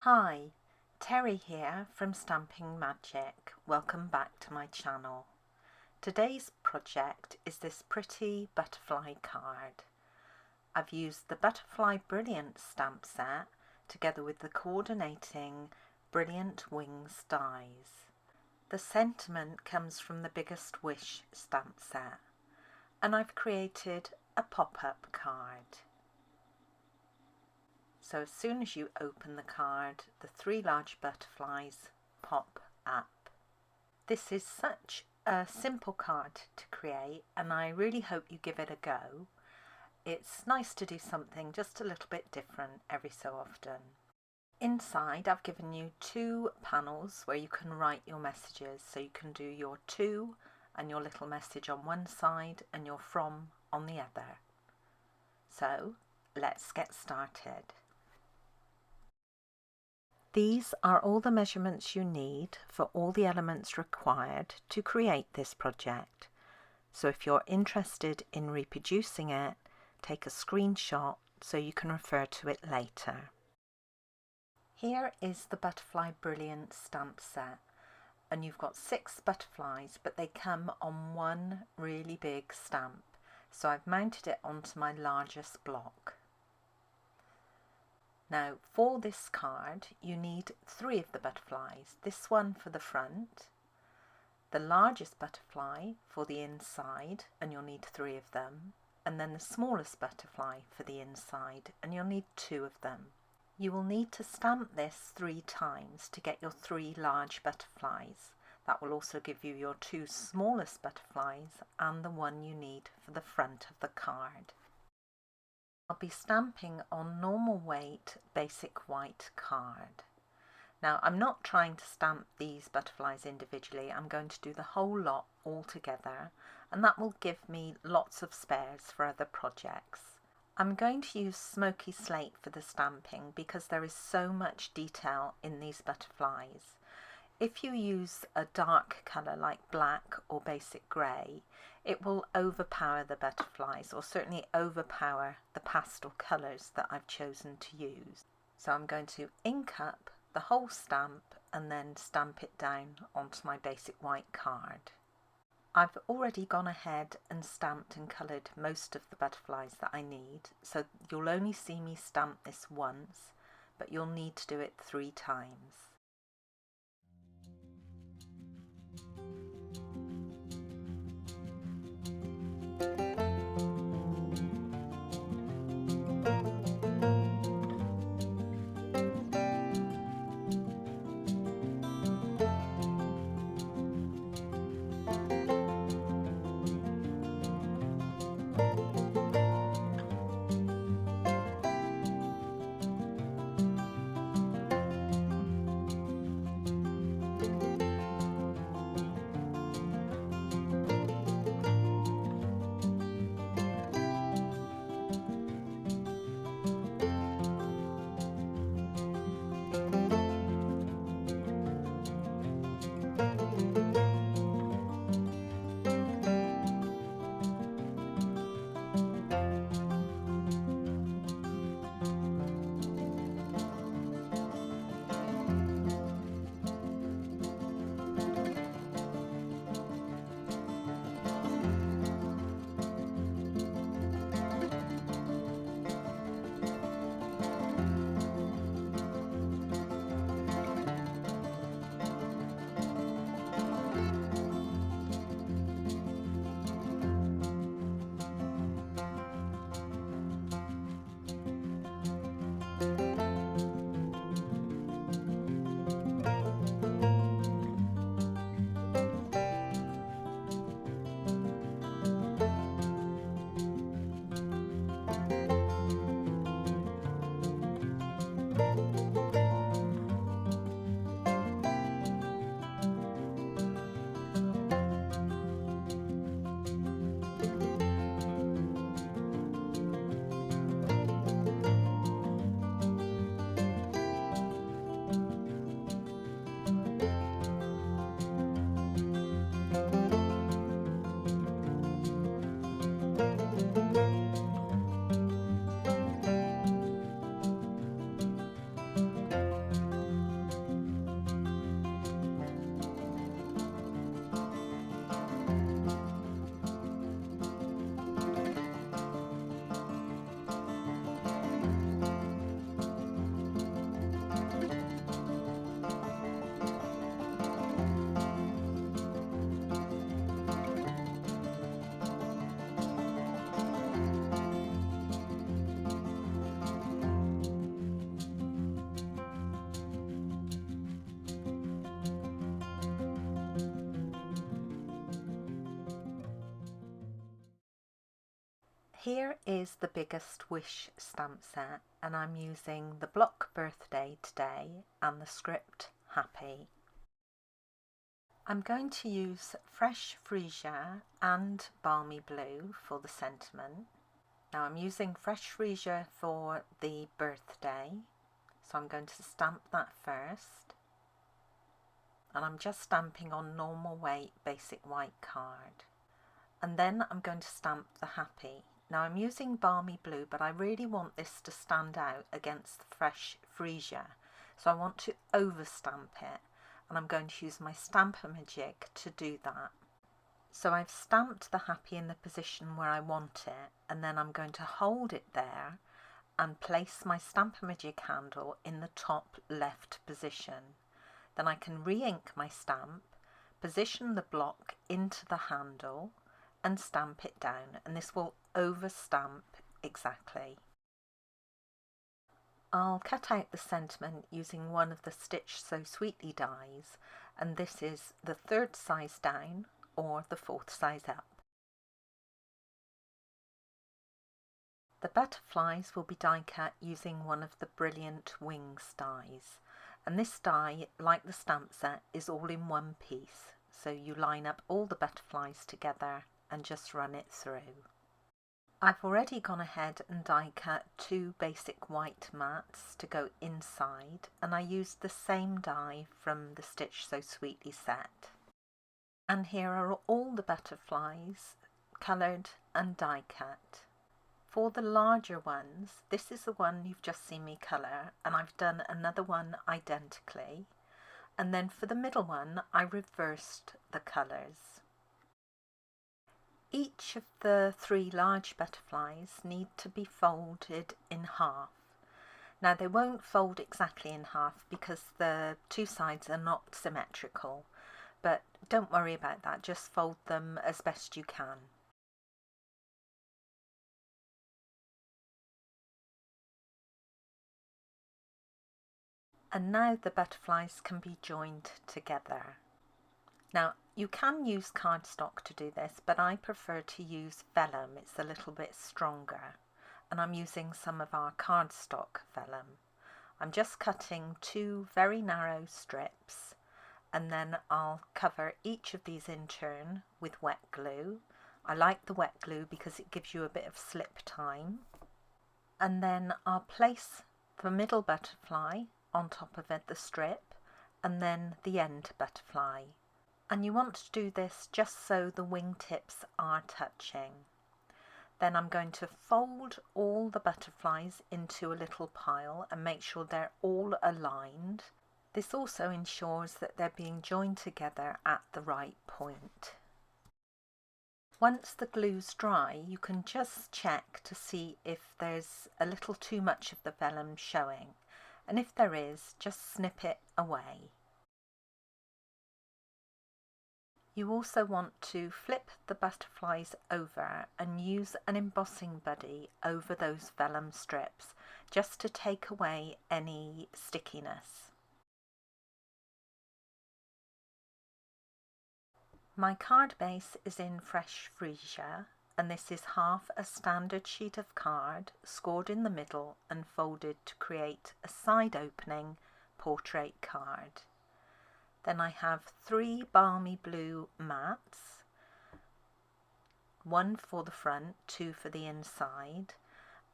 Hi, Terry here from Stamping Magic. Welcome back to my channel. Today's project is this pretty butterfly card. I've used the Butterfly Brilliance stamp set together with the coordinating Brilliant Wings dies. The sentiment comes from the Biggest Wish stamp set, and I've created a pop-up card. So as soon as you open the card, the three large butterflies pop up. This is such a simple card to create, and I really hope you give it a go. It's nice to do something just a little bit different every so often. Inside, I've given you two panels where you can write your messages, so you can do your to and your little message on one side and your from on the other. So let's get started. These are all the measurements you need for all the elements required to create this project. So if you're interested in reproducing it, take a screenshot so you can refer to it later. Here is the Butterfly Brilliance stamp set, and you've got 6 butterflies, but they come on one really big stamp. So I've mounted it onto my largest block. Now for this card you need 3 of the butterflies, this one for the front, the largest butterfly for the inside, and you'll need 3 of them, and then the smallest butterfly for the inside, and you'll need 2 of them. You will need to stamp this 3 times to get your 3 large butterflies. That will also give you your 2 smallest butterflies and the one you need for the front of the card. I'll be stamping on normal weight basic white card. Now I'm not trying to stamp these butterflies individually, I'm going to do the whole lot all together, and that will give me lots of spares for other projects. I'm going to use smoky slate for the stamping because there is so much detail in these butterflies. If you use a dark colour like black or basic grey, it will overpower the butterflies, or certainly overpower the pastel colours that I've chosen to use. So I'm going to ink up the whole stamp and then stamp it down onto my basic white card. I've already gone ahead and stamped and coloured most of the butterflies that I need, so you'll only see me stamp this once, but you'll need to do it 3 times. Here is the Biggest Wish stamp set, and I'm using the block Birthday today and the script Happy. I'm going to use Fresh Freesia and Balmy Blue for the sentiment. Now I'm using Fresh Freesia for the birthday, so I'm going to stamp that first. And I'm just stamping on normal weight basic white card. And then I'm going to stamp the Happy. Now I'm using Balmy Blue, but I really want this to stand out against the Fresh Freesia, so I want to overstamp it, and I'm going to use my Stamp-A-Magic to do that. So I've stamped the Happy in the position where I want it, and then I'm going to hold it there and place my Stamp-A-Magic handle in the top left position. Then I can re-ink my stamp, position the block into the handle and stamp it down, and this will overstamp exactly. I'll cut out the sentiment using one of the Stitch So Sweetly dies, and this is the 3rd size down or the 4th size up. The butterflies will be die cut using one of the Brilliant Wings dies, and this die, like the stamp set, is all in one piece, so you line up all the butterflies together and just run it through. I've already gone ahead and die cut 2 basic white mats to go inside, and I used the same die from the Stitch So Sweetly set. And here are all the butterflies coloured and die cut. For the larger ones, this is the one you've just seen me colour, and I've done another one identically. And then for the middle one, I reversed the colours. Each of the 3 large butterflies need to be folded in half. Now they won't fold exactly in half because the 2 sides are not symmetrical, but don't worry about that, just fold them as best you can. And now the butterflies can be joined together. Now you can use cardstock to do this, but I prefer to use vellum. It's a little bit stronger, and I'm using some of our cardstock vellum. I'm just cutting 2 very narrow strips, and then I'll cover each of these in turn with wet glue. I like the wet glue because it gives you a bit of slip time. And then I'll place the middle butterfly on top of it, the strip, and then the end butterfly. And you want to do this just so the wingtips are touching. Then I'm going to fold all the butterflies into a little pile and make sure they're all aligned. This also ensures that they're being joined together at the right point. Once the glue's dry, you can just check to see if there's a little too much of the vellum showing, and if there is, just snip it away. You also want to flip the butterflies over and use an embossing buddy over those vellum strips just to take away any stickiness. My card base is in Fresh Freesia, and this is half a standard sheet of card scored in the middle and folded to create a side opening portrait card. Then I have 3 Balmy Blue mats, 1 for the front, 2 for the inside,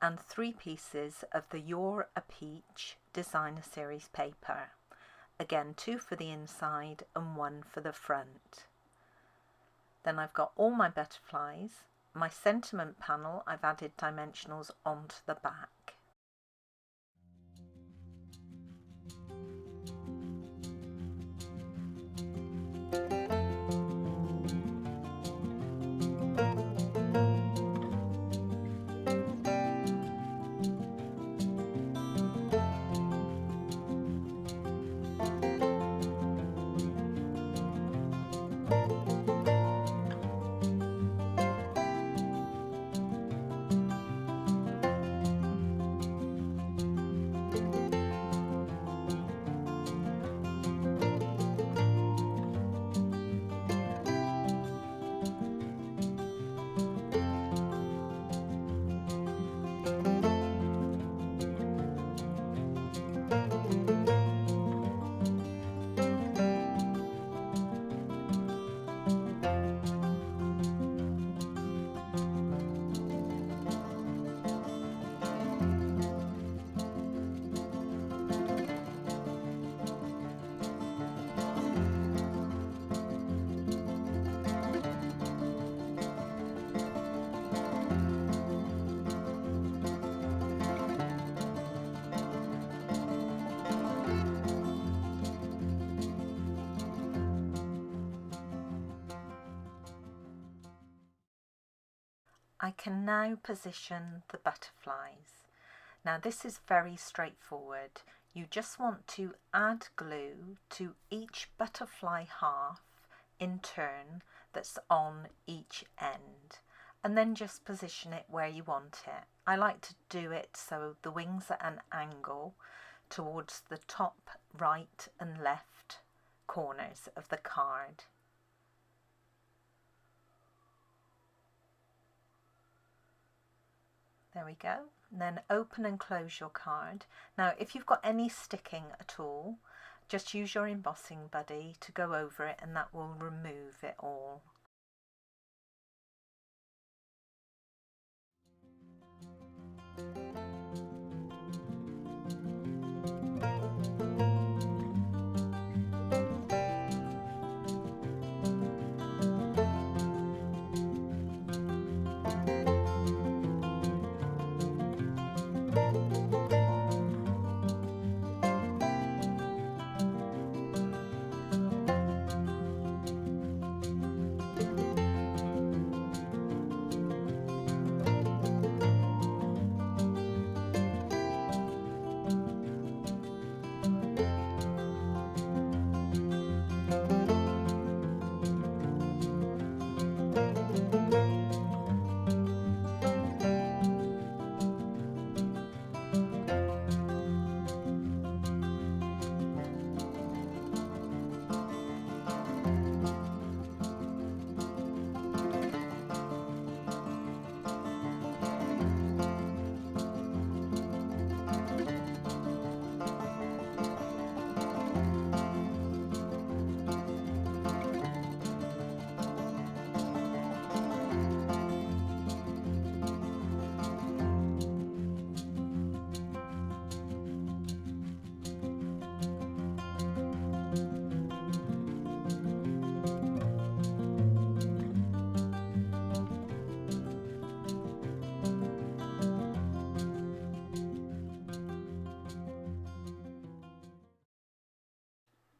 and 3 pieces of the You're a Peach Designer Series paper. Again, 2 for the inside and 1 for the front. Then I've got all my butterflies. My sentiment panel, I've added dimensionals onto the back. I can now position the butterflies. Now this is very straightforward. You just want to add glue to each butterfly half in turn that's on each end, and then just position it where you want it. I like to do it so the wings are at an angle towards the top right and left corners of the card. There we go. And then open and close your card. Now if you've got any sticking at all, just use your embossing buddy to go over it and that will remove it all.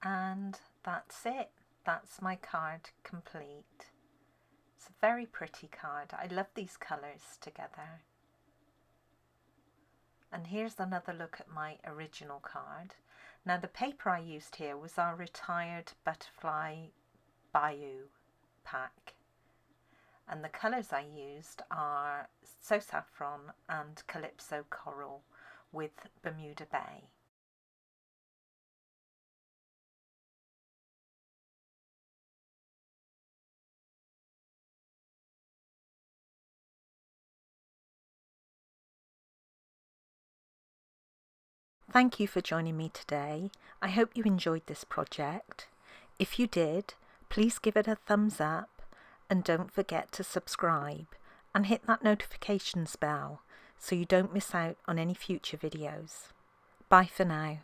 And that's it. That's my card complete. It's a very pretty card. I love these colours together. And here's another look at my original card. Now the paper I used here was our retired Butterfly Bayou pack. And the colours I used are So Saffron and Calypso Coral with Bermuda Bay. Thank you for joining me today. I hope you enjoyed this project. If you did, please give it a thumbs up and don't forget to subscribe and hit that notifications bell so you don't miss out on any future videos. Bye for now.